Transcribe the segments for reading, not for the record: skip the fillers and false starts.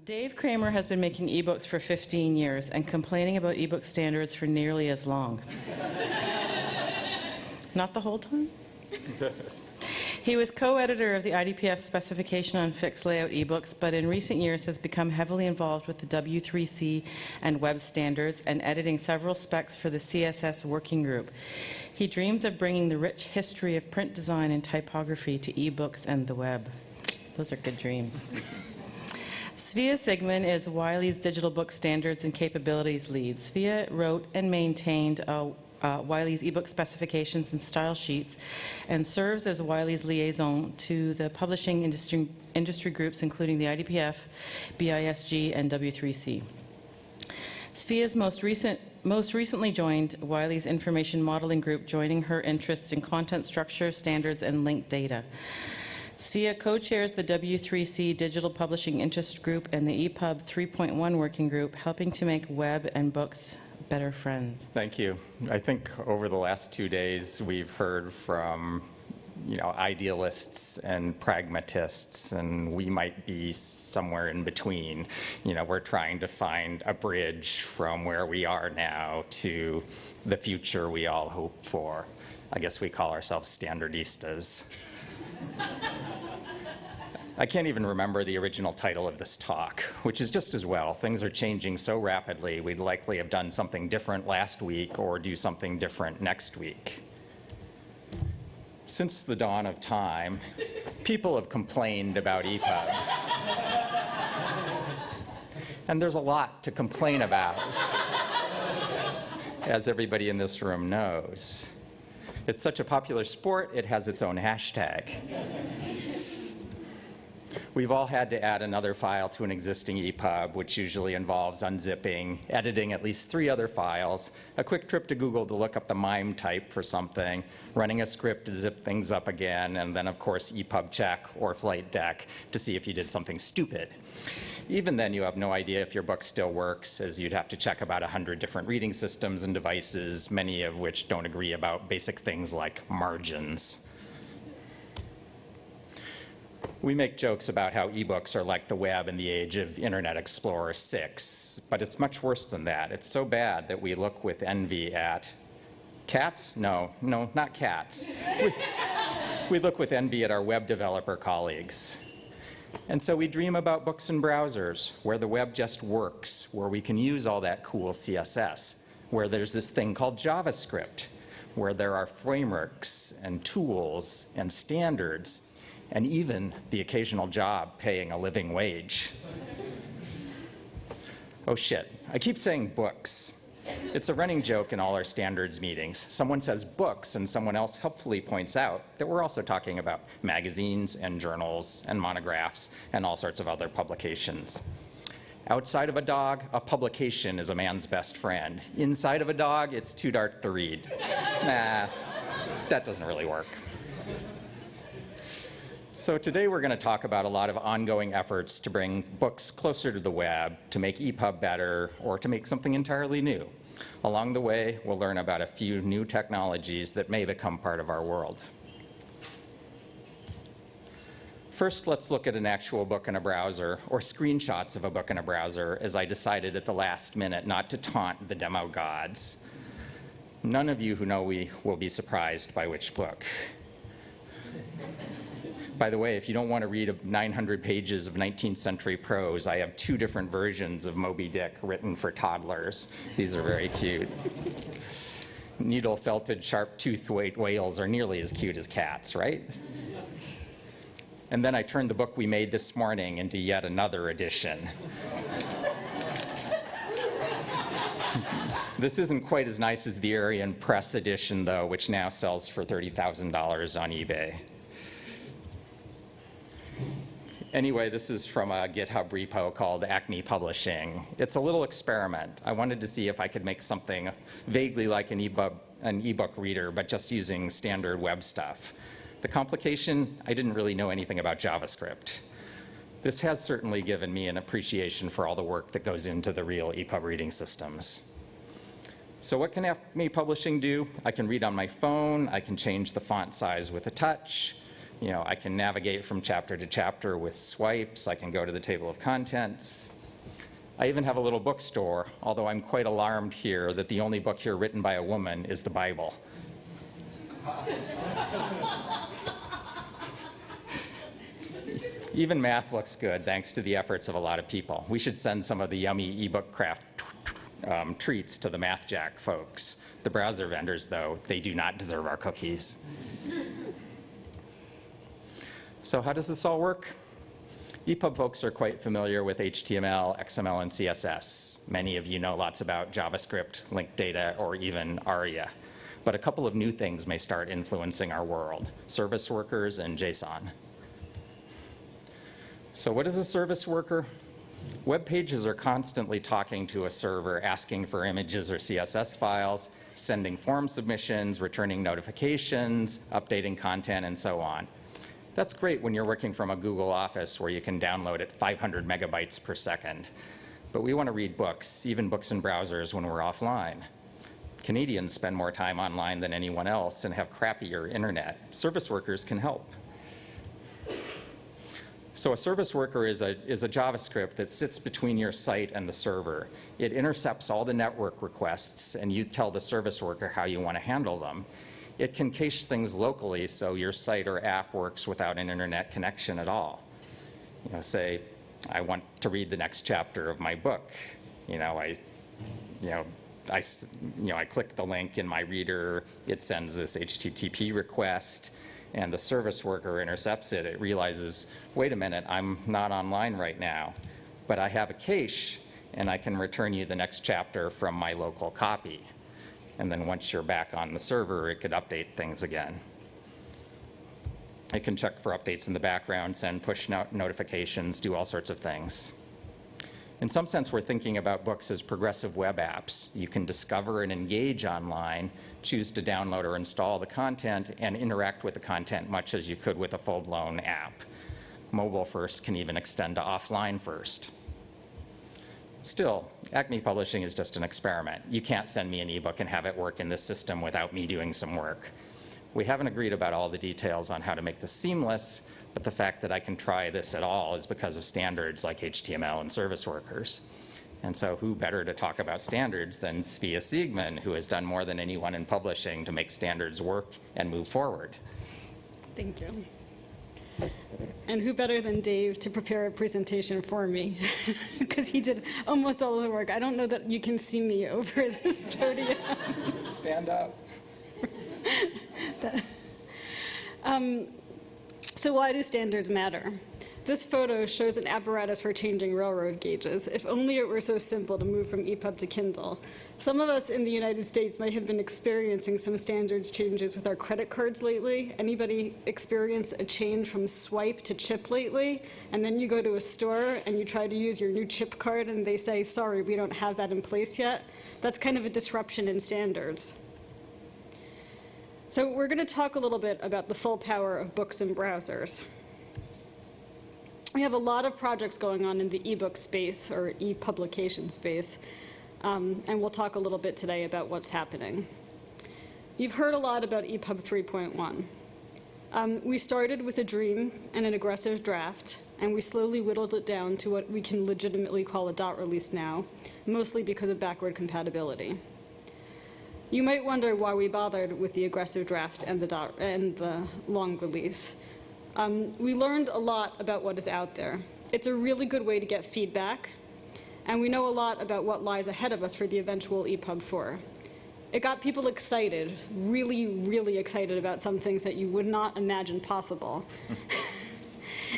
Dave Kramer has been making ebooks for 15 years and complaining about ebook standards for nearly as long. Not the whole time? He was co-editor of the IDPF specification on fixed layout ebooks, but in recent years has become heavily involved with the W3C and web standards and editing several specs for the CSS working group. He dreams of bringing the rich history of print design and typography to ebooks and the web. Those are good dreams. Svea Sigmund is Wiley's Digital Book Standards and Capabilities lead. Svea wrote and maintained Wiley's ebook specifications and style sheets and serves as Wiley's liaison to the publishing industry groups, including the IDPF, BISG, and W3C. Svea's most recently joined Wiley's Information Modeling Group, joining her interests in content structure, standards, and linked data. Svea co-chairs the W3C Digital Publishing Interest Group and the EPUB 3.1 Working Group, helping to make web and books better friends. Thank you. I think over the last 2 days we've heard from idealists and pragmatists, and we might be somewhere in between. We're trying to find a bridge from where we are now to the future we all hope for. I guess we call ourselves standardistas. I can't even remember the original title of this talk, which is just as well. Things are changing so rapidly, we'd likely have done something different last week or do something different next week. Since the dawn of time, people have complained about EPUB. And there's a lot to complain about, as everybody in this room knows. It's such a popular sport, it has its own hashtag. We've all had to add another file to an existing EPUB, which usually involves unzipping, editing at least 3 other files, a quick trip to Google to look up the MIME type for something, running a script to zip things up again, and then, of course, EPUB check or flight deck to see if you did something stupid. Even then, you have no idea if your book still works, as you'd have to check about 100 different reading systems and devices, many of which don't agree about basic things like margins. We make jokes about how ebooks are like the web in the age of Internet Explorer 6, but it's much worse than that. It's so bad that we look with envy at cats? No, not cats. We look with envy at our web developer colleagues. And so we dream about books and browsers, where the web just works, where we can use all that cool CSS, where there's this thing called JavaScript, where there are frameworks and tools and standards, and even the occasional job paying a living wage. Oh shit, I keep saying books. It's a running joke in all our standards meetings. Someone says books, and someone else helpfully points out that we're also talking about magazines and journals and monographs and all sorts of other publications. Outside of a dog, a publication is a man's best friend. Inside of a dog, it's too dark to read. Nah, that doesn't really work. So today we're going to talk about a lot of ongoing efforts to bring books closer to the web, to make EPUB better, or to make something entirely new. Along the way, we'll learn about a few new technologies that may become part of our world. First, let's look at an actual book in a browser, or screenshots of a book in a browser, as I decided at the last minute not to taunt the demo gods. None of you who know me will be surprised by which book. By the way, if you don't want to read 900 pages of 19th century prose, I have 2 different versions of Moby Dick written for toddlers. These are very cute. Needle-felted, sharp-toothed whales are nearly as cute as cats, right? And then I turned the book we made this morning into yet another edition. This isn't quite as nice as the Aryan Press edition, though, which now sells for $30,000 on eBay. Anyway, this is from a GitHub repo called Acme Publishing. It's a little experiment. I wanted to see if I could make something vaguely like an ebook reader, but just using standard web stuff. The complication, I didn't really know anything about JavaScript. This has certainly given me an appreciation for all the work that goes into the real EPUB reading systems. So what can Acme Publishing do? I can read on my phone, I can change the font size with a touch, You know, I can navigate from chapter to chapter with swipes. I can go to the table of contents. I even have a little bookstore, although I'm quite alarmed here that the only book here written by a woman is the Bible. Even math looks good thanks to the efforts of a lot of people. We should send some of the yummy ebookcraft treats to the Math Jack folks. The browser vendors, though, they do not deserve our cookies. So how does this all work? EPUB folks are quite familiar with HTML, XML, and CSS. Many of you know lots about JavaScript, linked data, or even ARIA. But a couple of new things may start influencing our world: service workers and JSON. So what is a service worker? Web pages are constantly talking to a server, asking for images or CSS files, sending form submissions, returning notifications, updating content, and so on. That's great when you're working from a Google Office where you can download at 500 megabytes per second. But we want to read books, even books in browsers, when we're offline. Canadians spend more time online than anyone else and have crappier internet. Service workers can help. So a service worker is a JavaScript that sits between your site and the server. It intercepts all the network requests, and you tell the service worker how you want to handle them. It can cache things locally so your site or app works without an internet connection at all. You know, say, I want to read the next chapter of my book. I click the link in my reader, it sends this HTTP request, and the service worker intercepts it. It realizes, wait a minute, I'm not online right now, but I have a cache, and I can return you the next chapter from my local copy. And then once you're back on the server, it could update things again. It can check for updates in the background, send push notifications, do all sorts of things. In some sense, we're thinking about books as progressive web apps. You can discover and engage online, choose to download or install the content, and interact with the content much as you could with a full-blown app. Mobile first can even extend to offline first. Still, Acme Publishing is just an experiment. You can't send me an ebook and have it work in this system without me doing some work. We haven't agreed about all the details on how to make this seamless, but the fact that I can try this at all is because of standards like HTML and service workers. And so who better to talk about standards than Svea Siegman, who has done more than anyone in publishing to make standards work and move forward. Thank you. And who better than Dave to prepare a presentation for me, because he did almost all of the work. I don't know that you can see me over this podium. Stand up. So why do standards matter? This photo shows an apparatus for changing railroad gauges. If only it were so simple to move from EPUB to Kindle. Some of us in the United States might have been experiencing some standards changes with our credit cards lately. Anybody experience a change from swipe to chip lately? And then you go to a store and you try to use your new chip card and they say, sorry, we don't have that in place yet. That's kind of a disruption in standards. So we're going to talk a little bit about the full power of books and browsers. We have a lot of projects going on in the ebook space or e-publication space. And we'll talk a little bit today about what's happening. You've heard a lot about EPUB 3.1. We started with a dream and an aggressive draft, and we slowly whittled it down to what we can legitimately call a dot release now, mostly because of backward compatibility. You might wonder why we bothered with the aggressive draft and the long release. We learned a lot about what is out there. It's a really good way to get feedback, and we know a lot about what lies ahead of us for the eventual EPUB 4. It got people excited, really, really excited about some things that you would not imagine possible.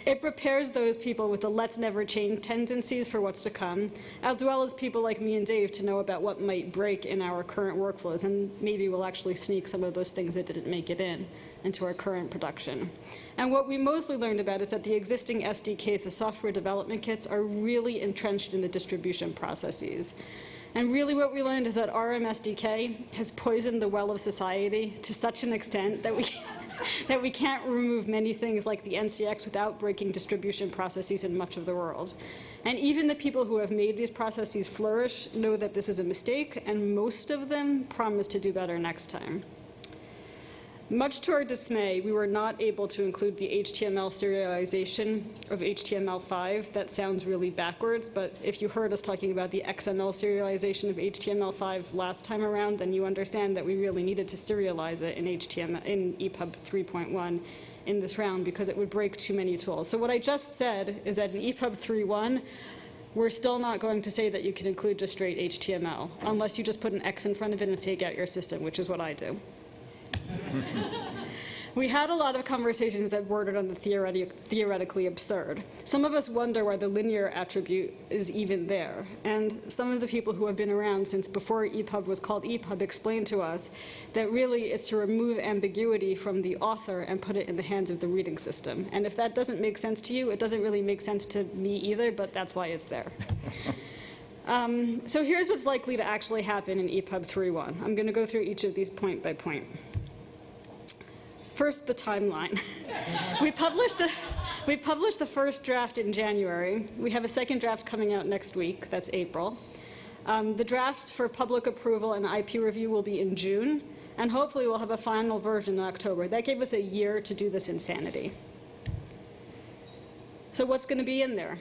It prepares those people with the let's never change tendencies for what's to come, as well as people like me and Dave to know about what might break in our current workflows, and maybe we'll actually sneak some of those things that didn't make it into our current production. And what we mostly learned about is that the existing SDKs, the software development kits, are really entrenched in the distribution processes. And really what we learned is that RM SDK has poisoned the well of society to such an extent that we can't remove many things like the NCX without breaking distribution processes in much of the world. And even the people who have made these processes flourish know that this is a mistake, and most of them promise to do better next time. Much to our dismay, we were not able to include the HTML serialization of HTML5. That sounds really backwards, but if you heard us talking about the XML serialization of HTML5 last time around, then you understand that we really needed to serialize it in EPUB 3.1 in this round because it would break too many tools. So what I just said is that in EPUB 3.1, we're still not going to say that you can include just straight HTML, unless you just put an X in front of it and fake out your system, which is what I do. We had a lot of conversations that bordered on the theoretically absurd. Some of us wonder why the linear attribute is even there. And some of the people who have been around since before EPUB was called EPUB explained to us that really it's to remove ambiguity from the author and put it in the hands of the reading system. And if that doesn't make sense to you, it doesn't really make sense to me either, but that's why it's there. So here's what's likely to actually happen in EPUB 3.1. I'm going to go through each of these point by point. First, the timeline. We published the first draft in January. We have a second draft coming out next week. That's April. The draft for public approval and IP review will be in June, and hopefully we'll have a final version in October. That gave us a year to do this insanity. So what's going to be in there?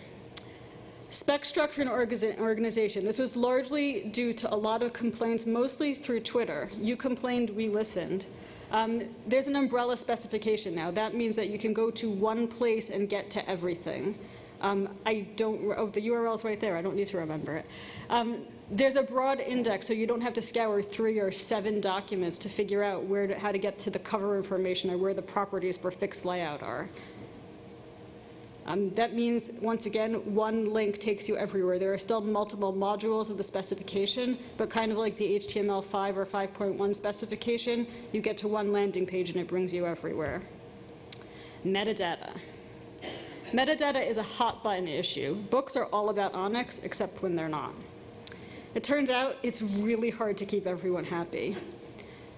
Spec structure and organization. This was largely due to a lot of complaints, mostly through Twitter. You complained, we listened. There's an umbrella specification now. That means that you can go to one place and get to everything. Oh, the URL's right there. I don't need to remember it. There's a broad index, so you don't have to scour 3 or 7 documents to figure out how to get to the cover information or where the properties for fixed layout are. That means, once again, one link takes you everywhere. There are still multiple modules of the specification, but kind of like the HTML5 or 5.1 specification, you get to one landing page and it brings you everywhere. Metadata. Metadata is a hot button issue. Books are all about ONIX, except when they're not. It turns out it's really hard to keep everyone happy.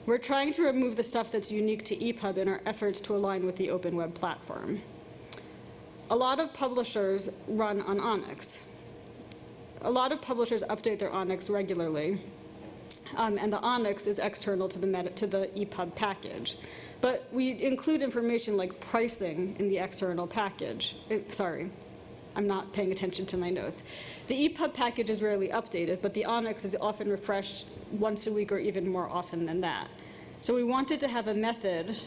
We're trying to remove the stuff that's unique to EPUB in our efforts to align with the open web platform. A lot of publishers run on ONIX. A lot of publishers update their ONIX regularly, and the ONIX is external to the EPUB package. But we include information like pricing in the external package. Sorry, I'm not paying attention to my notes. The EPUB package is rarely updated, but the ONIX is often refreshed once a week or even more often than that. So we wanted to have a method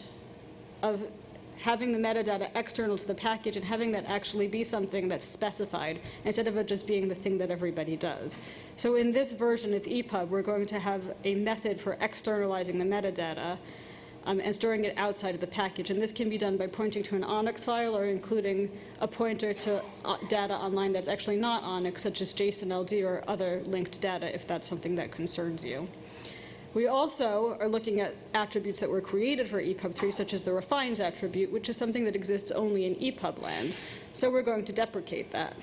of having the metadata external to the package and having that actually be something that's specified instead of it just being the thing that everybody does. So in this version of EPUB, we're going to have a method for externalizing the metadata and storing it outside of the package. And this can be done by pointing to an ONIX file or including a pointer to data online that's actually not ONIX, such as JSON-LD or other linked data, if that's something that concerns you. We also are looking at attributes that were created for EPUB 3, such as the refines attribute, which is something that exists only in EPUB land. So we're going to deprecate that.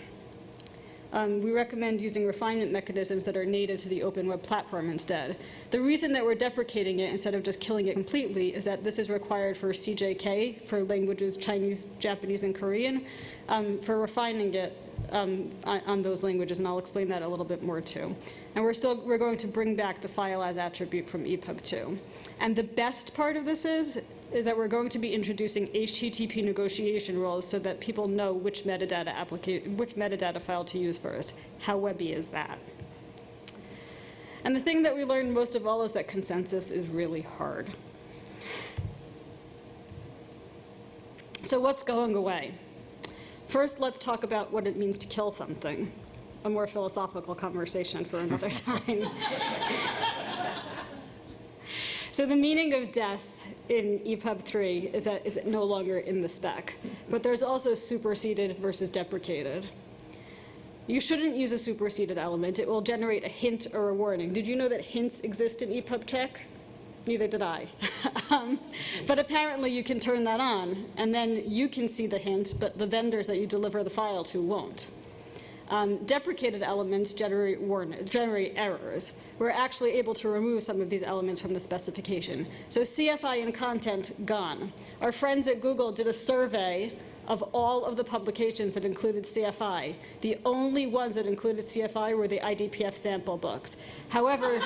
We recommend using refinement mechanisms that are native to the open web platform instead. The reason that we're deprecating it instead of just killing it completely is that this is required for CJK, for languages Chinese, Japanese, and Korean, for refining it on those languages, and I'll explain that a little bit more too. And we're going to bring back the file as attribute from EPUB 2. And the best part of this is that we're going to be introducing HTTP negotiation rules so that people know which metadata file to use first. How webby is that? And the thing that we learned most of all is that consensus is really hard. So what's going away? First, let's talk about what it means to kill something. A more philosophical conversation for another time. So the meaning of death in EPUB 3 is that it's no longer in the spec. But there's also superseded versus deprecated. You shouldn't use a superseded element. It will generate a hint or a warning. Did you know that hints exist in EPUB check? Neither did I. But apparently you can turn that on, and then you can see the hint, but the vendors that you deliver the file to won't. Deprecated elements generate errors. We're actually able to remove some of these elements from the specification. So CFI and content, gone. Our friends at Google did a survey of all of the publications that included CFI. The only ones that included CFI were the IDPF sample books. However,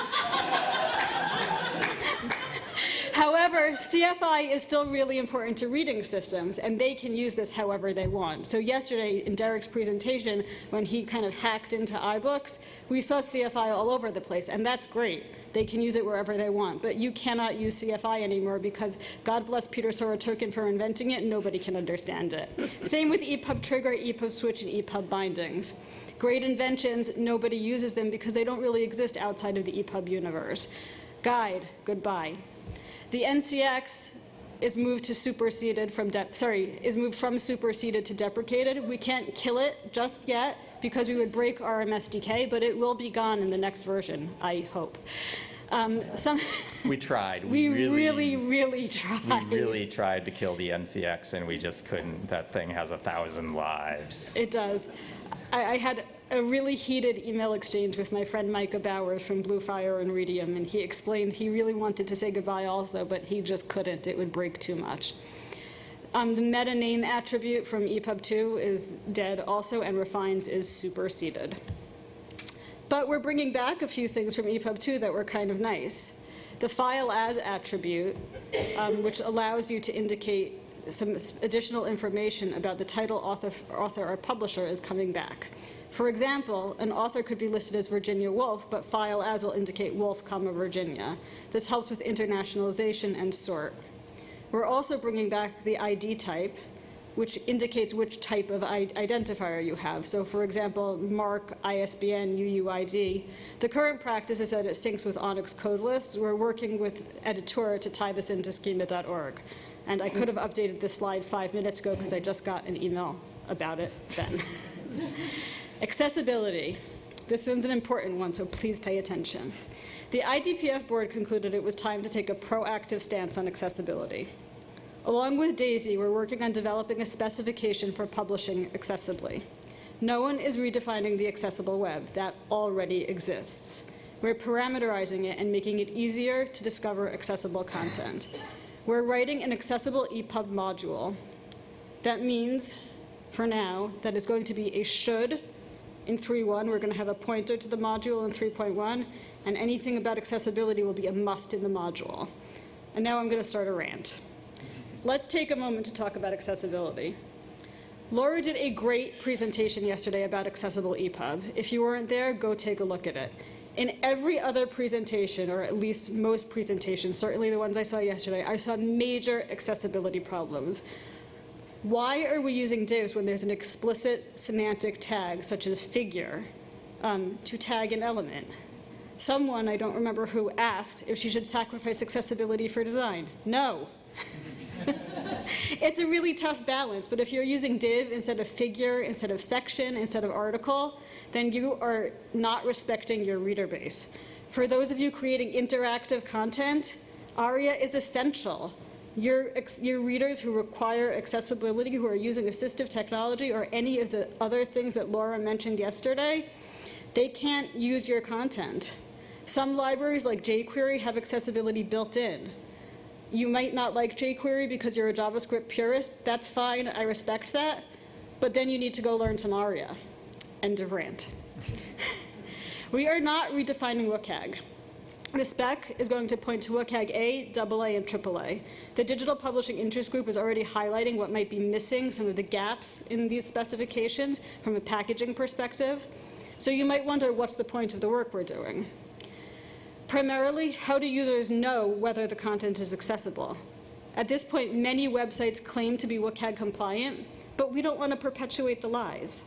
However, CFI is still really important to reading systems, and they can use this however they want. So yesterday, in Derek's presentation, when he kind of hacked into iBooks, we saw CFI all over the place, and that's great. They can use it wherever they want, but you cannot use CFI anymore because, God bless Peter Sorotokin for inventing it, nobody can understand it. Same with EPUB trigger, EPUB switch, and EPUB bindings. Great inventions, nobody uses them because they don't really exist outside of the EPUB universe. Guide, goodbye. The NCX is moved to superseded from is moved from superseded to deprecated. We can't kill it just yet because we would break our MSDK, but it will be gone in the next version, I hope. We tried. We really tried. We really tried to kill the NCX, and we just couldn't. That thing has 1,000 lives. It does. I had a really heated email exchange with my friend Micah Bowers from Blue Fire and Redium, and he explained he really wanted to say goodbye also, but he just couldn't. It would break too much. The meta name attribute from EPUB2 is dead also, and refines is superseded. But we're bringing back a few things from EPUB2 that were kind of nice. The file as attribute, which allows you to indicate some additional information about the title, author, or publisher is coming back. For example, an author could be listed as Virginia Woolf, but file as will indicate Woolf, Virginia. This helps with internationalization and sort. We're also bringing back the ID type, which indicates which type of identifier you have. So for example, MARC, ISBN, UUID. The current practice is that it syncs with ONIX code lists. We're working with Editora to tie this into schema.org. And I could have updated this slide 5 minutes ago because I just got an email about it then. Accessibility. This one's an important one, so please pay attention. The IDPF board concluded it was time to take a proactive stance on accessibility. Along with Daisy, we're working on developing a specification for publishing accessibly. No one is redefining the accessible web. That already exists. We're parameterizing it and making it easier to discover accessible content. We're writing an accessible EPUB module. That means, for now, that it's going to be a should in 3.1. We're going to have a pointer to the module in 3.1, and anything about accessibility will be a must in the module. And now I'm going to start a rant. Let's take a moment to talk about accessibility. Laura did a great presentation yesterday about accessible EPUB. If you weren't there, go take a look at it. In every other presentation, or at least most presentations, certainly the ones I saw yesterday, I saw major accessibility problems. Why are we using divs when there's an explicit semantic tag, such as figure, to tag an element? Someone, I don't remember who, asked if she should sacrifice accessibility for design. No. It's a really tough balance, but if you're using div instead of figure, instead of section, instead of article, then you are not respecting your reader base. For those of you creating interactive content, ARIA is essential. Your readers who require accessibility, who are using assistive technology or any of the other things that Laura mentioned yesterday, they can't use your content. Some libraries like jQuery have accessibility built in. You might not like jQuery because you're a JavaScript purist. That's fine, I respect that. But then you need to go learn some ARIA. End of rant. We are not redefining WCAG. The spec is going to point to WCAG A, AA, and AAA. The Digital Publishing Interest Group is already highlighting what might be missing, some of the gaps in these specifications from a packaging perspective. So you might wonder, what's the point of the work we're doing? Primarily, how do users know whether the content is accessible? At this point, many websites claim to be WCAG compliant, but we don't want to perpetuate the lies.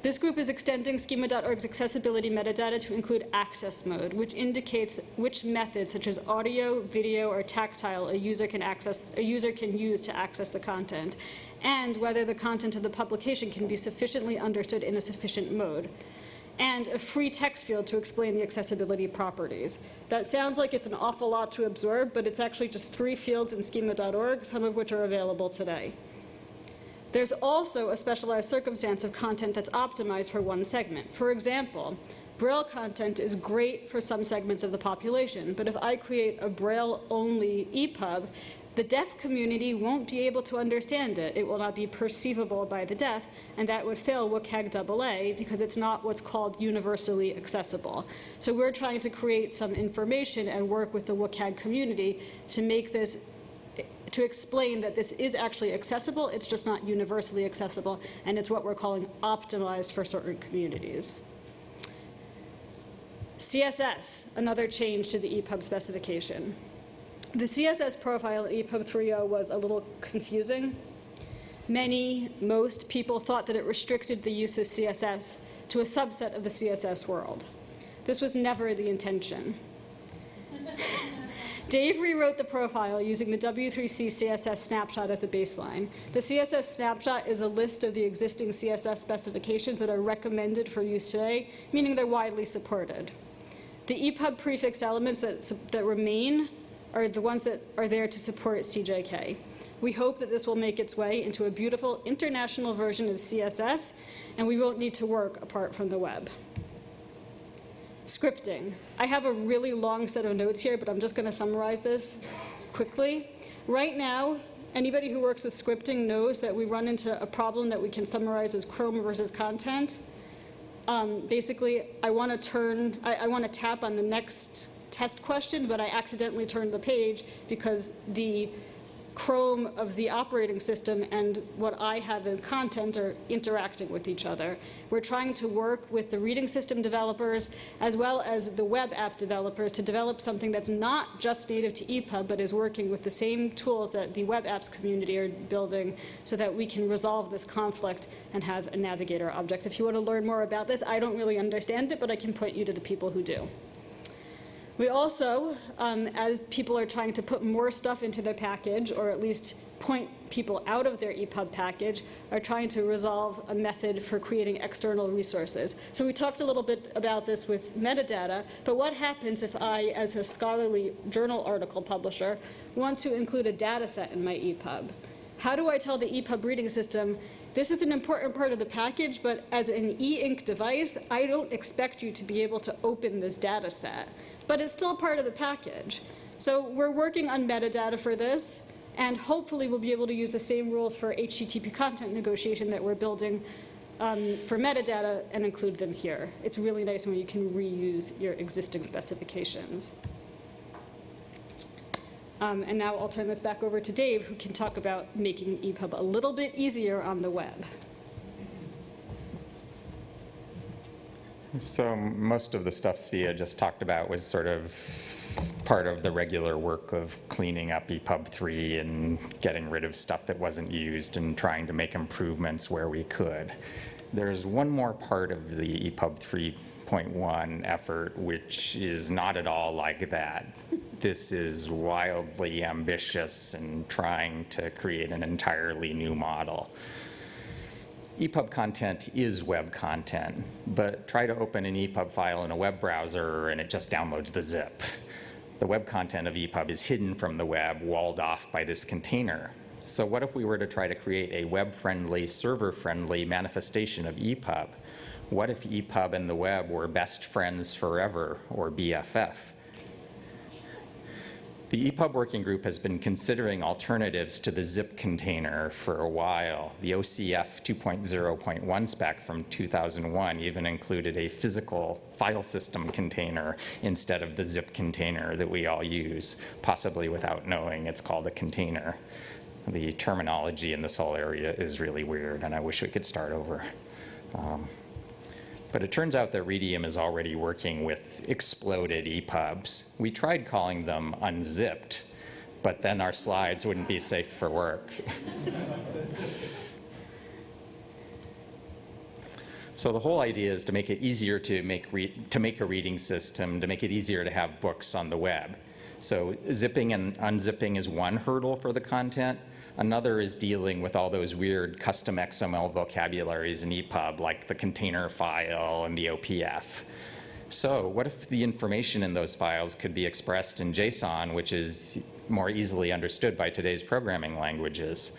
This group is extending schema.org's accessibility metadata to include access mode, which indicates which methods, such as audio, video, or tactile, a user can use to access the content, and whether the content of the publication can be sufficiently understood in a sufficient mode, and a free text field to explain the accessibility properties. That sounds like it's an awful lot to absorb, but it's actually just 3 fields in schema.org, some of which are available today. There's also a specialized circumstance of content that's optimized for one segment. For example, Braille content is great for some segments of the population, but if I create a Braille-only EPUB, the deaf community won't be able to understand it. It will not be perceivable by the deaf, and that would fail WCAG AA because it's not what's called universally accessible. So we're trying to create some information and work with the WCAG community to make this to explain that this is actually accessible, it's just not universally accessible, and it's what we're calling optimized for certain communities. CSS, another change to the EPUB specification. The CSS profile in EPUB 3.0 was a little confusing. Most people thought that it restricted the use of CSS to a subset of the CSS world. This was never the intention. Dave rewrote the profile using the W3C CSS snapshot as a baseline. The CSS snapshot is a list of the existing CSS specifications that are recommended for use today, meaning they're widely supported. The EPUB prefixed elements that remain are the ones that are there to support CJK. We hope that this will make its way into a beautiful international version of CSS, and we won't need to work apart from the web. Scripting. I have a really long set of notes here, but I'm just going to summarize this quickly. Right now, anybody who works with scripting knows that we run into a problem that we can summarize as Chrome versus content. Basically, I want to tap on the next test question, but I accidentally turned the page because the Chrome of the operating system and what I have in content are interacting with each other. We're trying to work with the reading system developers as well as the web app developers to develop something that's not just native to EPUB, but is working with the same tools that the web apps community are building so that we can resolve this conflict and have a navigator object. If you want to learn more about this, I don't really understand it, but I can point you to the people who do. We also, as people are trying to put more stuff into their package, or at least point people out of their EPUB package, are trying to resolve a method for creating external resources. So we talked a little bit about this with metadata, but what happens if I, as a scholarly journal article publisher, want to include a data set in my EPUB? How do I tell the EPUB reading system, this is an important part of the package, but as an e-ink device, I don't expect you to be able to open this data set. But it's still part of the package. So we're working on metadata for this, and hopefully we'll be able to use the same rules for HTTP content negotiation that we're building for metadata and include them here. It's really nice when you can reuse your existing specifications. And now I'll turn this back over to Dave, who can talk about making EPUB a little bit easier on the web. So most of the stuff Svea just talked about was sort of part of the regular work of cleaning up EPUB 3 and getting rid of stuff that wasn't used and trying to make improvements where we could. There's one more part of the EPUB 3.1 effort which is not at all like that. This is wildly ambitious and trying to create an entirely new model. EPUB content is web content, but try to open an EPUB file in a web browser and it just downloads the zip. The web content of EPUB is hidden from the web, walled off by this container. So what if we were to try to create a web-friendly, server-friendly manifestation of EPUB? What if EPUB and the web were best friends forever, or BFF? The EPUB working group has been considering alternatives to the zip container for a while. The OCF 2.0.1 spec from 2001 even included a physical file system container instead of the zip container that we all use, possibly without knowing it's called a container. The terminology in this whole area is really weird, and I wish we could start over. But it turns out that Redium is already working with exploded EPUBs. We tried calling them unzipped, but then our slides wouldn't be safe for work. So the whole idea is to make it easier to make a reading system, to make it easier to have books on the web. So zipping and unzipping is one hurdle for the content. Another is dealing with all those weird custom XML vocabularies in EPUB, like the container file and the OPF. So what if the information in those files could be expressed in JSON, which is more easily understood by today's programming languages?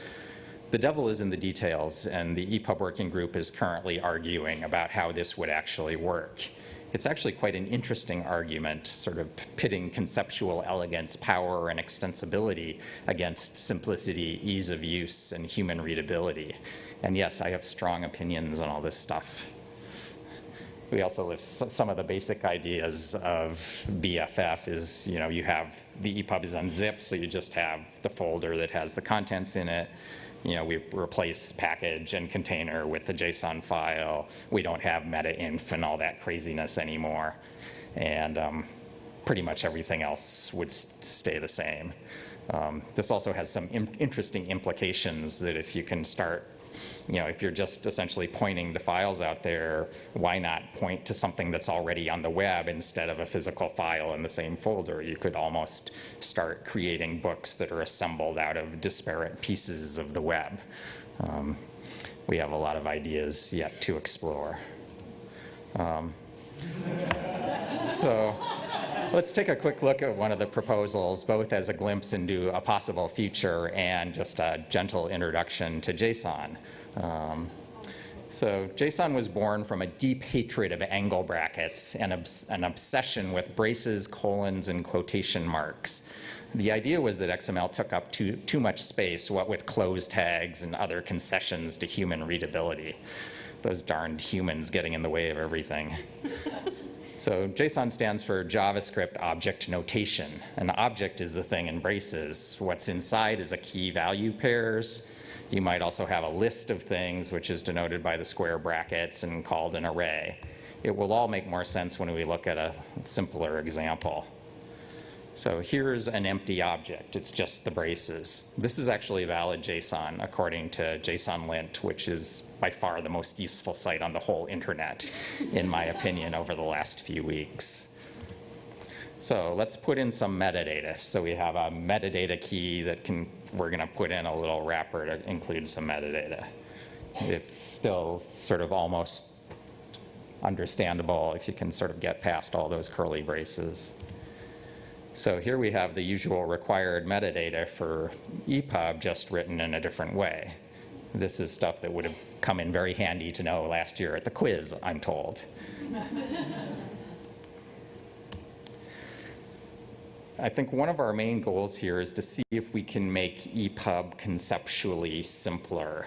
The devil is in the details, and the EPUB working group is currently arguing about how this would actually work. It's actually quite an interesting argument, sort of pitting conceptual elegance, power, and extensibility against simplicity, ease of use, and human readability. And yes, I have strong opinions on all this stuff. We also list some of the basic ideas of BFF is, you have the EPUB is unzipped, so you just have the folder that has the contents in it. We replace package and container with the JSON file. We don't have meta-inf and all that craziness anymore. And pretty much everything else would stay the same. This also has some interesting implications that if you can start, if you're just essentially pointing to files out there, why not point to something that's already on the web instead of a physical file in the same folder? You could almost start creating books that are assembled out of disparate pieces of the web. We have a lot of ideas yet to explore. So let's take a quick look at one of the proposals, both as a glimpse into a possible future and just a gentle introduction to JSON. So JSON was born from a deep hatred of angle brackets and an obsession with braces, colons, and quotation marks. The idea was that XML took up too much space, what with close tags and other concessions to human readability. Those darned humans getting in the way of everything. So JSON stands for JavaScript Object Notation. An object is the thing in braces. What's inside is a key value pairs. You might also have a list of things, which is denoted by the square brackets and called an array. It will all make more sense when we look at a simpler example. So here's an empty object. It's just the braces. This is actually valid JSON according to JSONlint, which is by far the most useful site on the whole internet, in my opinion, over the last few weeks. So let's put in some metadata. So we have a metadata key that we're going to put in a little wrapper to include some metadata. It's still sort of almost understandable if you can sort of get past all those curly braces. So here we have the usual required metadata for EPUB, just written in a different way. This is stuff that would have come in very handy to know last year at the quiz, I'm told. I think one of our main goals here is to see if we can make EPUB conceptually simpler.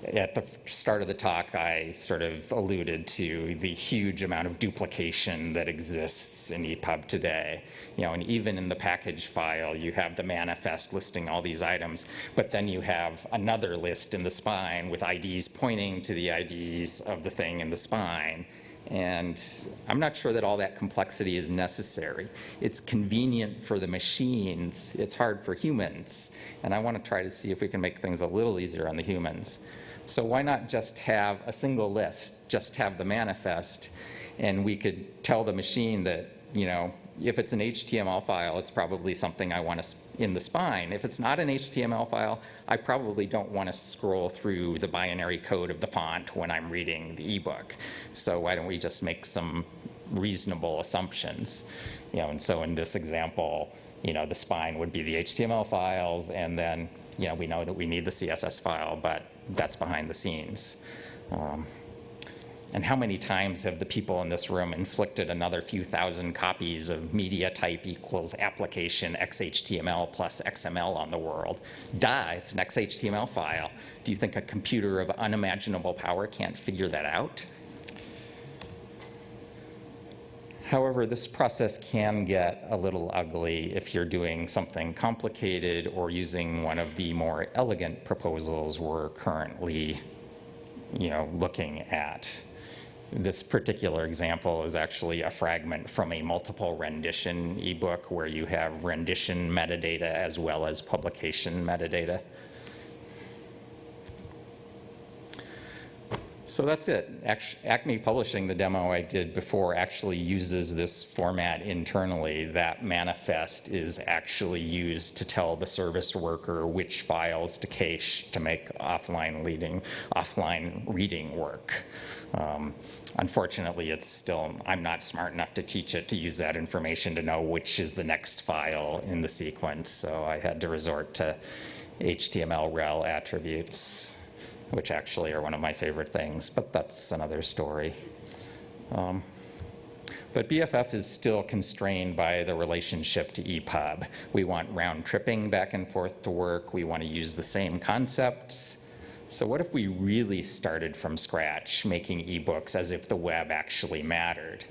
At the start of the talk, I sort of alluded to the huge amount of duplication that exists in EPUB today. And even in the package file, you have the manifest listing all these items, but then you have another list in the spine with IDs pointing to the IDs of the thing in the spine. And I'm not sure that all that complexity is necessary. It's convenient for the machines. It's hard for humans. And I want to try to see if we can make things a little easier on the humans. So why not just have a single list, just have the manifest, and we could tell the machine that, if it's an HTML file, it's probably something I want to in the spine. If it's not an HTML file, I probably don't want to scroll through the binary code of the font when I'm reading the ebook. So why don't we just make some reasonable assumptions? And so in this example, the spine would be the HTML files, and then, we know that we need the CSS file, but that's behind the scenes. And how many times have the people in this room inflicted another few thousand copies of media type equals application XHTML plus XML on the world? Duh, it's an XHTML file. Do you think a computer of unimaginable power can't figure that out? However, this process can get a little ugly if you're doing something complicated or using one of the more elegant proposals we're currently, looking at. This particular example is actually a fragment from a multiple rendition ebook where you have rendition metadata as well as publication metadata. So that's it. Acme Publishing, the demo I did before, actually uses this format internally. That manifest is actually used to tell the service worker which files to cache to make offline reading work. Unfortunately, I'm not smart enough to teach it to use that information to know which is the next file in the sequence, so I had to resort to HTML rel attributes, which actually are one of my favorite things, but that's another story. But BFF is still constrained by the relationship to EPUB. We want round tripping back and forth to work. We want to use the same concepts. So what if we really started from scratch, making ebooks as if the web actually mattered?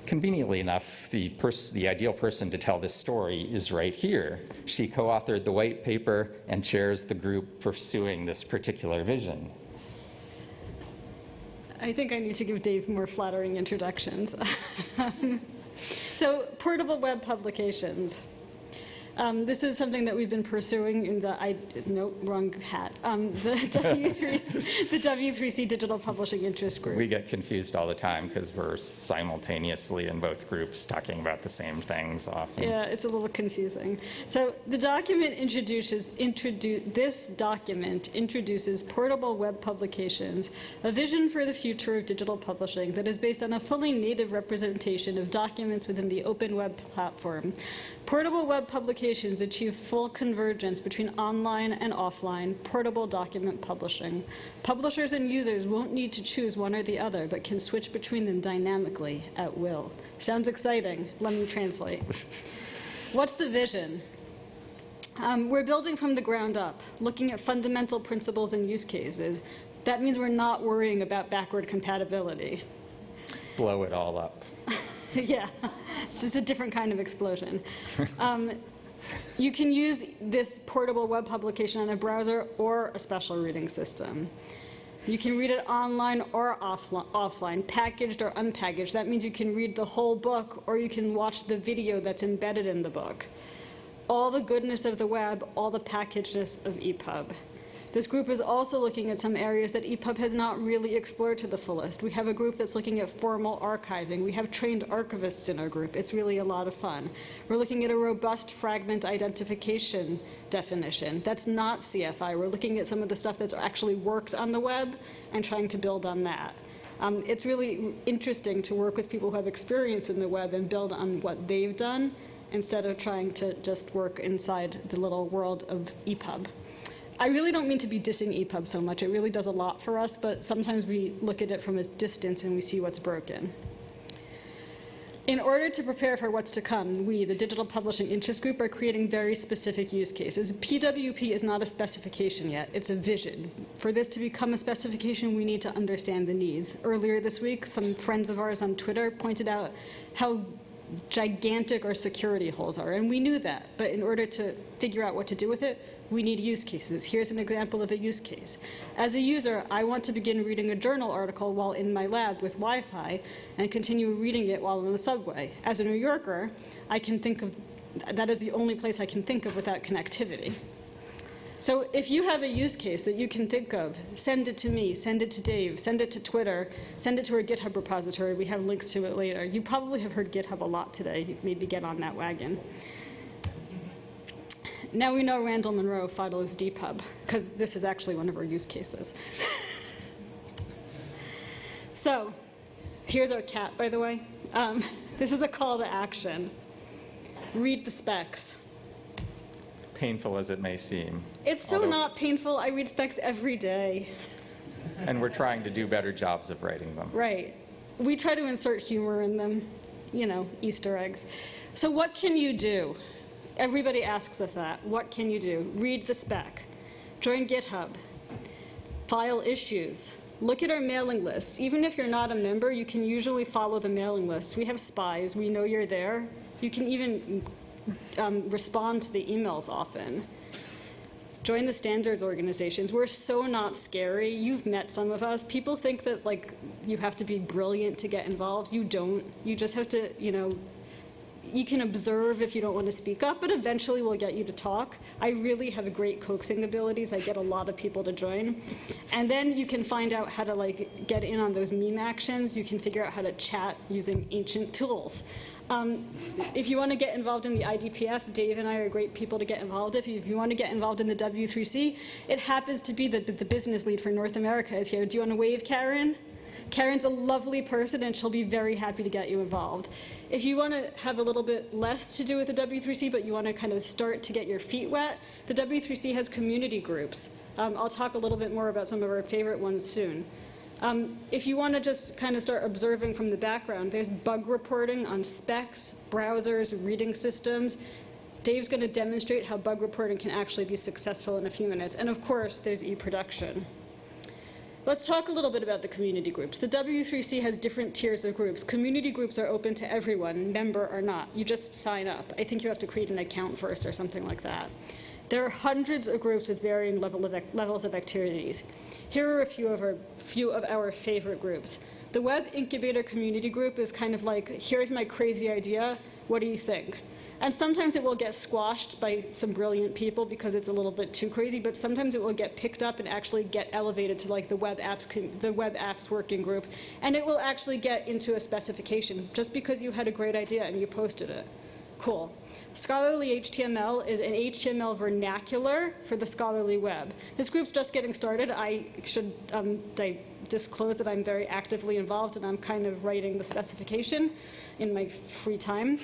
Conveniently enough, the ideal person to tell this story is right here. She co-authored the white paper and chairs the group pursuing this particular vision. I think I need to give Dave more flattering introductions. So, portable web publications. This is something that we've been pursuing in the, wrong hat, the W3C Digital Publishing Interest Group. We get confused all the time because we're simultaneously in both groups talking about the same things often. Yeah, it's a little confusing. So the document introduces portable web publications, a vision for the future of digital publishing that is based on a fully native representation of documents within the open web platform. Portable web publications achieve full convergence between online and offline portable document publishing. Publishers and users won't need to choose one or the other, but can switch between them dynamically at will. Sounds exciting. Let me translate. What's the vision? We're building from the ground up, looking at fundamental principles and use cases. That means we're not worrying about backward compatibility. Blow it all up. Yeah, it's just a different kind of explosion. You can use this portable web publication on a browser or a special reading system. You can read it online or offline, packaged or unpackaged. That means you can read the whole book or you can watch the video that's embedded in the book. All the goodness of the web, all the packagedness of EPUB. This group is also looking at some areas that EPUB has not really explored to the fullest. We have a group that's looking at formal archiving. We have trained archivists in our group. It's really a lot of fun. We're looking at a robust fragment identification definition. That's not CFI. We're looking at some of the stuff that's actually worked on the web and trying to build on that. It's really interesting to work with people who have experience in the web and build on what they've done instead of trying to just work inside the little world of EPUB. I really don't mean to be dissing EPUB so much. It really does a lot for us, but sometimes we look at it from a distance and we see what's broken. In order to prepare for what's to come, we, the Digital Publishing Interest Group, are creating very specific use cases. PWP is not a specification yet. It's a vision. For this to become a specification, we need to understand the needs. Earlier this week, some friends of ours on Twitter pointed out how gigantic our security holes are, and we knew that. But in order to figure out what to do with it, we need use cases. Here's an example of a use case. As a user, I want to begin reading a journal article while in my lab with Wi-Fi and continue reading it while on the subway. As a New Yorker, I can think of that as the only place I can think of without connectivity. So if you have a use case that you can think of, send it to me, send it to Dave, send it to Twitter, send it to our GitHub repository. We have links to it later. You probably have heard GitHub a lot today. Maybe get on that wagon. Now we know Randall Munroe follows DPUB, because this is actually one of our use cases. So here's our cat, by the way. This is a call to action. Read the specs. Painful as it may seem. It's so not painful. I read specs every day. And we're trying to do better jobs of writing them. Right. We try to insert humor in them, you know, Easter eggs. So what can you do? Everybody asks us that. What can you do? Read the spec. Join GitHub. File issues. Look at our mailing lists. Even if you're not a member, you can usually follow the mailing lists. We have spies. We know you're there. You can even respond to the emails often. Join the standards organizations. We're so not scary. You've met some of us. People think that like you have to be brilliant to get involved. You don't. You just have to, you know, you can observe if you don't want to speak up, but eventually we'll get you to talk. I really have great coaxing abilities. I get a lot of people to join. And then you can find out how to like get in on those meme actions. You can figure out how to chat using ancient tools. If you want to get involved in the IDPF, Dave and I are great people to get involved with. If you want to get involved in the W3C, it happens to be that the business lead for North America is here. Do you want to wave, Karen? Karen's a lovely person, and she'll be very happy to get you involved. If you want to have a little bit less to do with the W3C, but you want to kind of start to get your feet wet, the W3C has community groups. I'll talk a little bit more about some of our favorite ones soon. If you want to just kind of start observing from the background, there's bug reporting on specs, browsers, reading systems. Dave's going to demonstrate how bug reporting can actually be successful in a few minutes. And of course, there's e-production. Let's talk a little bit about the community groups. The W3C has different tiers of groups. Community groups are open to everyone, member or not. You just sign up. I think you have to create an account first or something like that. There are hundreds of groups with varying levels of activities. Here are a few of our favorite groups. The Web Incubator Community Group is kind of like, here's my crazy idea, what do you think? And sometimes it will get squashed by some brilliant people because it's a little bit too crazy, but sometimes it will get picked up and actually get elevated to like the web apps working group, and it will actually get into a specification just because you had a great idea and you posted it. Cool. Scholarly HTML is an HTML vernacular for the scholarly web. This group's just getting started. I should disclose that I'm very actively involved, and I'm kind of writing the specification in my free time.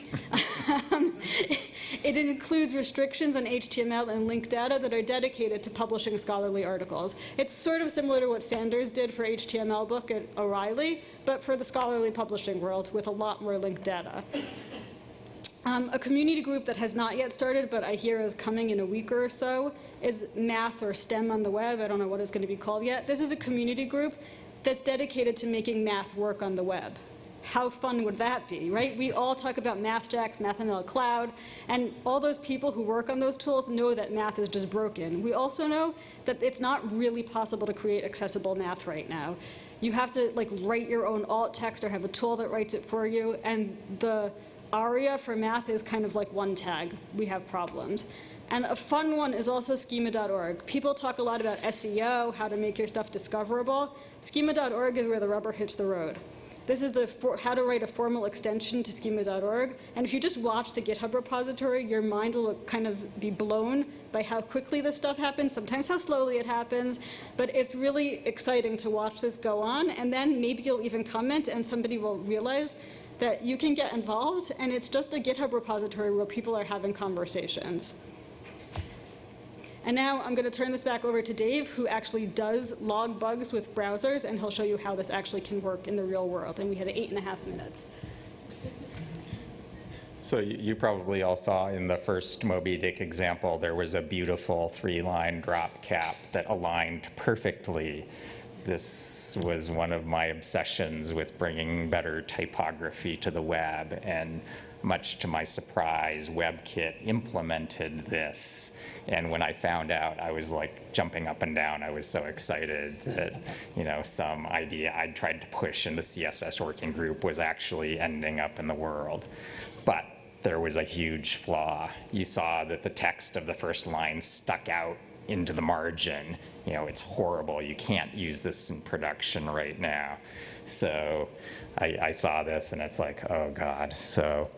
It includes restrictions on HTML and link data that are dedicated to publishing scholarly articles. It's sort of similar to what Sanders did for HTML book at O'Reilly, but for the scholarly publishing world with a lot more link data. A community group that has not yet started, but I hear is coming in a week or so, is Math or STEM on the web. I don't know what it's going to be called yet. This is a community group that's dedicated to making math work on the web. How fun would that be, right? We all talk about MathJax, MathML Cloud, and all those people who work on those tools know that math is just broken. We also know that it's not really possible to create accessible math right now. You have to like write your own alt text or have a tool that writes it for you, and the ARIA for math is kind of like one tag. We have problems. And a fun one is also schema.org. People talk a lot about SEO, how to make your stuff discoverable. Schema.org is where the rubber hits the road. This is how to write a formal extension to schema.org. And if you just watch the GitHub repository, your mind will kind of be blown by how quickly this stuff happens, sometimes how slowly it happens. But it's really exciting to watch this go on. And then maybe you'll even comment and somebody will realize that you can get involved, and it's just a GitHub repository where people are having conversations. And now I'm going to turn this back over to Dave, who actually does log bugs with browsers, and he'll show you how this actually can work in the real world. And we have 8.5 minutes. So you probably all saw in the first Moby Dick example, there was a beautiful 3-line drop cap that aligned perfectly. This was one of my obsessions with bringing better typography to the web, and much to my surprise, WebKit implemented this. And when I found out, I was like jumping up and down. I was so excited that, you know, some idea I'd tried to push in the CSS working group was actually ending up in the world. But there was a huge flaw. You saw that the text of the first line stuck out into the margin. You know, it's horrible. You can't use this in production right now. So I saw this and it's like, oh God. So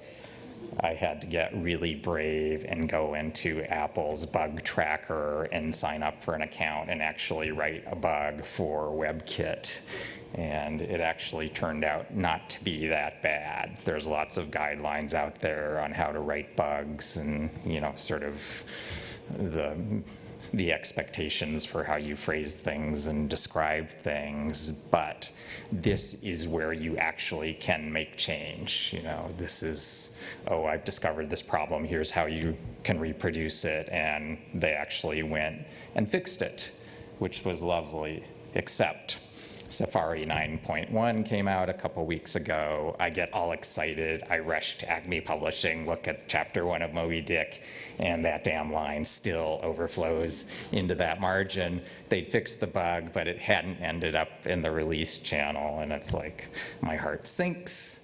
I had to get really brave and go into Apple's bug tracker and sign up for an account and actually write a bug for WebKit. And it actually turned out not to be that bad. There's lots of guidelines out there on how to write bugs and, you know, sort of the expectations for how you phrase things and describe things, but this is where you actually can make change. You know, this is, oh, I've discovered this problem, here's how you can reproduce it, and they actually went and fixed it, which was lovely, except Safari 9.1 came out a couple weeks ago. I get all excited. I rush to Acme Publishing, look at chapter 1 of Moby Dick, and that damn line still overflows into that margin. They'd fixed the bug, but it hadn't ended up in the release channel, and it's like, my heart sinks.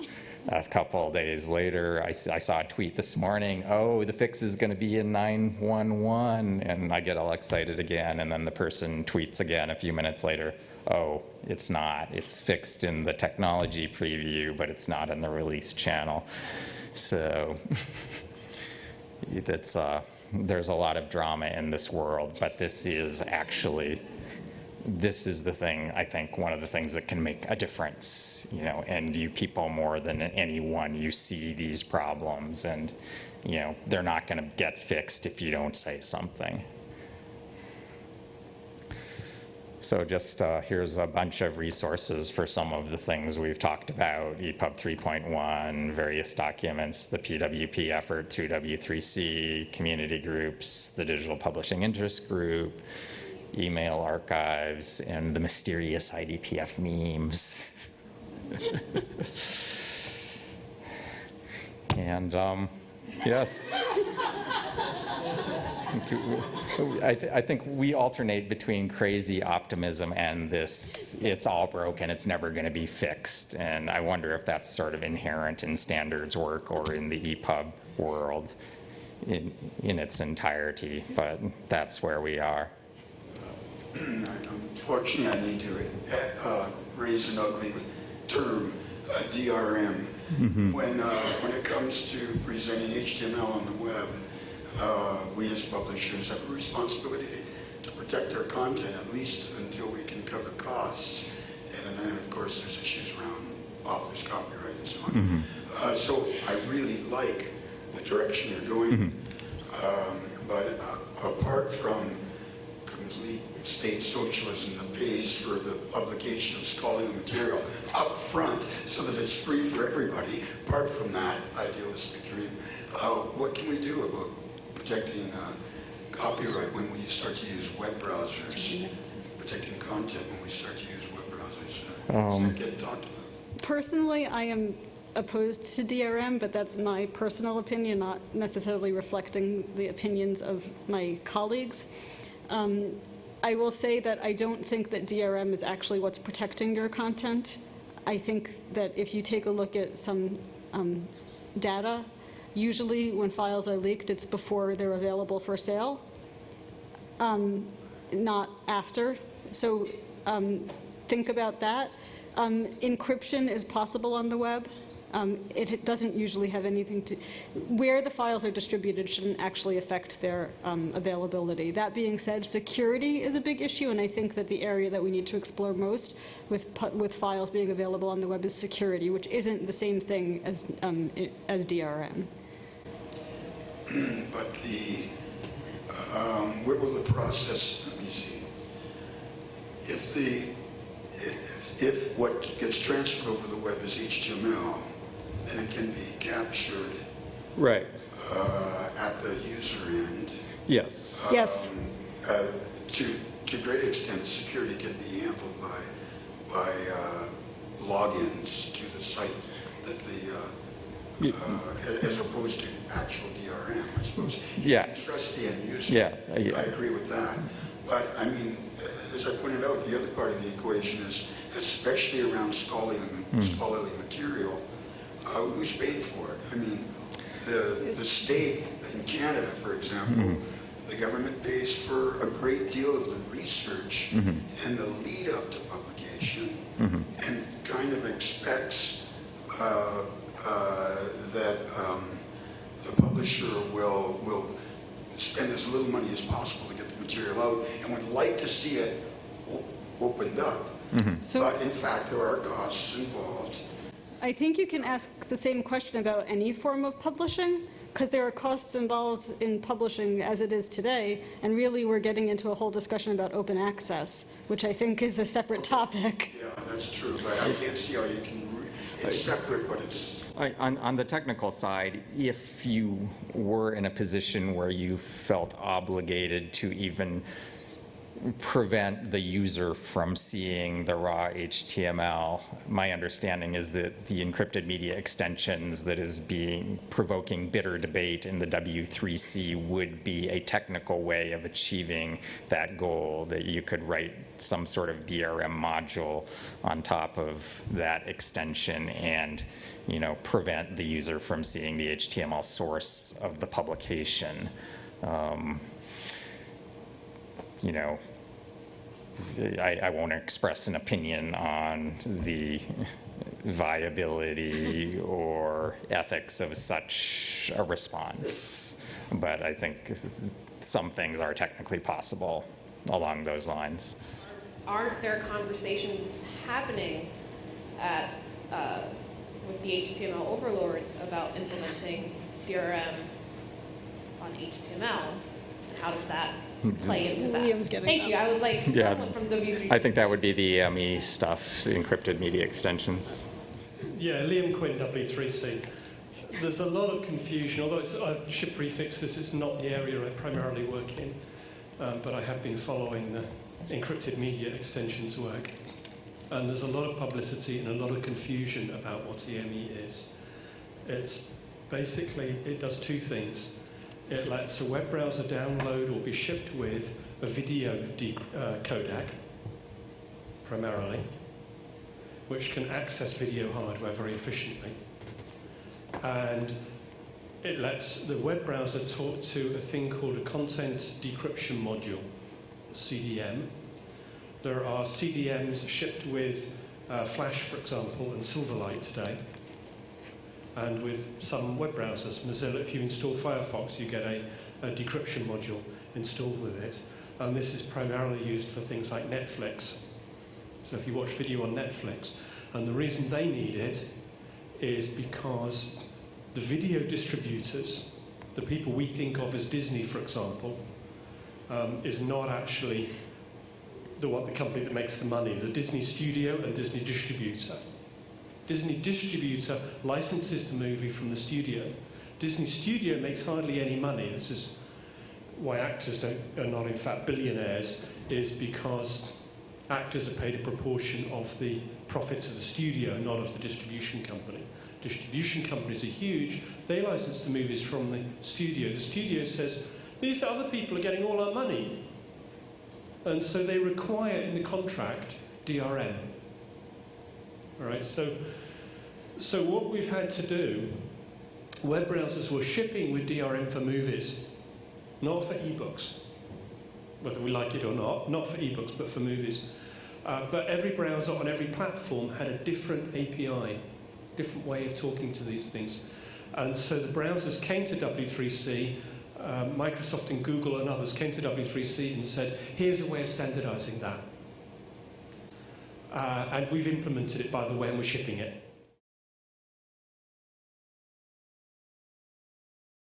A couple days later, I saw a tweet this morning, oh, the fix is going to be in 9.1.1, and I get all excited again, and then the person tweets again a few minutes later, oh, it's not. It's fixed in the technology preview, but it's not in the release channel. So there's a lot of drama in this world, but this is the thing, I think, one of the things that can make a difference, you know, and you people more than anyone, you see these problems, and, you know, they're not going to get fixed if you don't say something. So just here's a bunch of resources for some of the things we've talked about: EPUB 3.1, various documents, the PWP effort through W3C, community groups, the Digital Publishing Interest Group, email archives, and the mysterious IDPF memes. And yes. I think we alternate between crazy optimism and this, it's all broken, it's never going to be fixed. And I wonder if that's sort of inherent in standards work or in the EPUB world in its entirety, but that's where we are. Unfortunately, I need to raise an ugly term, DRM. When it comes to presenting HTML on the web, we as publishers have a responsibility to protect our content, at least until we can cover costs. And then, of course, there's issues around authors' copyright and so on. So I really like the direction you're going. But apart from complete state socialism that pays for the publication of scholarly material up front so that it's free for everybody, apart from that idealistic dream, what can we do about protecting copyright when we start to use web browsers, protecting content when we start to use web browsers? Does that get talked about? Personally, I am opposed to DRM, but that's my personal opinion, not necessarily reflecting the opinions of my colleagues. I will say that I don't think that DRM is actually what's protecting your content. I think that if you take a look at some data, usually when files are leaked, it's before they're available for sale, not after. So think about that. Encryption is possible on the web. It doesn't usually have anything to... Where the files are distributed shouldn't actually affect their availability. That being said, security is a big issue, and I think that the area that we need to explore most with files being available on the web is security, which isn't the same thing as DRM. But where will the process, let me see, if what gets transferred over the web is HTML, then it can be captured right at the user end. Yes. Yes. To a great extent, security can be handled by logins to the site that as opposed to actual DRM, I suppose. Yeah. You trust the end user. Yeah. I agree with that. But I mean, as I pointed out, the other part of the equation is, especially around scholarly material, who's paying for it? I mean, the state in Canada, for example, the government pays for a great deal of the research and the lead up to publication, and kind of expects that the publisher will spend as little money as possible to get the material out, and would like to see it opened up. But in fact, there are costs involved. I think you can ask the same question about any form of publishing, because there are costs involved in publishing as it is today, and really we're getting into a whole discussion about open access, which I think is a separate topic. Yeah, that's true, but I can't see how you can, it's separate, but it's... On the technical side, if you were in a position where you felt obligated to even prevent the user from seeing the raw HTML, my understanding is that the encrypted media extensions that is provoking bitter debate in the W3C would be a technical way of achieving that goal, that you could write some sort of DRM module on top of that extension and, you know, prevent the user from seeing the HTML source of the publication. You know, I won't express an opinion on the viability or ethics of such a response, but I think some things are technically possible along those lines. Aren't there conversations happening with the HTML overlords about implementing DRM on HTML? And how does that play into that. Liam's getting Thank that. you. I was like, Yeah. someone from W3C. I think that would be the ME stuff, encrypted media extensions. Yeah, Liam Quinn, W3C. There's a lot of confusion, although I should prefix this, it's not the area I primarily work in, but I have been following the encrypted media extensions work. And there's a lot of publicity and a lot of confusion about what EME is. It's basically, it does two things. It lets a web browser download or be shipped with a video codec, primarily, which can access video hardware very efficiently. And it lets the web browser talk to a thing called a content decryption module, CDM. There are CDMs shipped with Flash, for example, and Silverlight today. And with some web browsers, Mozilla, if you install Firefox, you get a decryption module installed with it. And this is primarily used for things like Netflix. So if you watch video on Netflix, and the reason they need it is because the video distributors, the people we think of as Disney, for example, is not actually the company that makes the money. The Disney Studio and Disney Distributor. Disney Distributor licenses the movie from the studio. Disney Studio makes hardly any money. This is why actors are not in fact billionaires, is because actors are paid a proportion of the profits of the studio, not of the distribution company. Distribution companies are huge. They license the movies from the studio. The studio says, these other people are getting all our money. And so they require in the contract DRM. All right, so what we've had to do, web browsers were shipping with DRM for movies, not for ebooks, whether we like it or not for ebooks, but for movies. But every browser on every platform had a different API, different way of talking to these things. And so the browsers came to W3C, Microsoft and Google and others came to W3C and said, here's a way of standardizing that. And we've implemented it, by the way, and we're shipping it.